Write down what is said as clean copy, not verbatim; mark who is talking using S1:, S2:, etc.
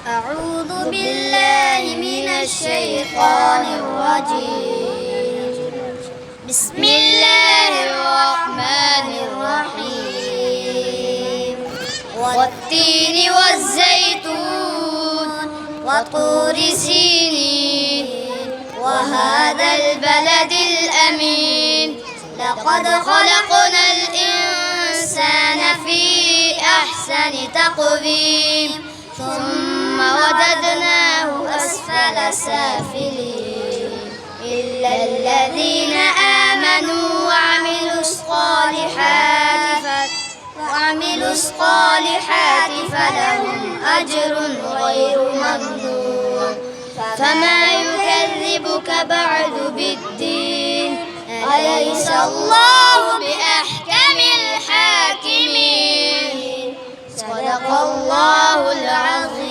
S1: أعوذ بالله من الشيطان الرجيم. بسم الله الرحمن الرحيم. والتين والزيتون وطور سينين وهذا البلد الأمين. لقد خلقنا الإنسان في أحسن تقويم ثم رددناه أسفل سافلين إلا الذين آمنوا وعملوا الصالحات فلهم أجر غير ممنون. فما يكذبك بعد بالدين؟ أليس الله بأحكم الحاكمين؟ صدق الله العظيم.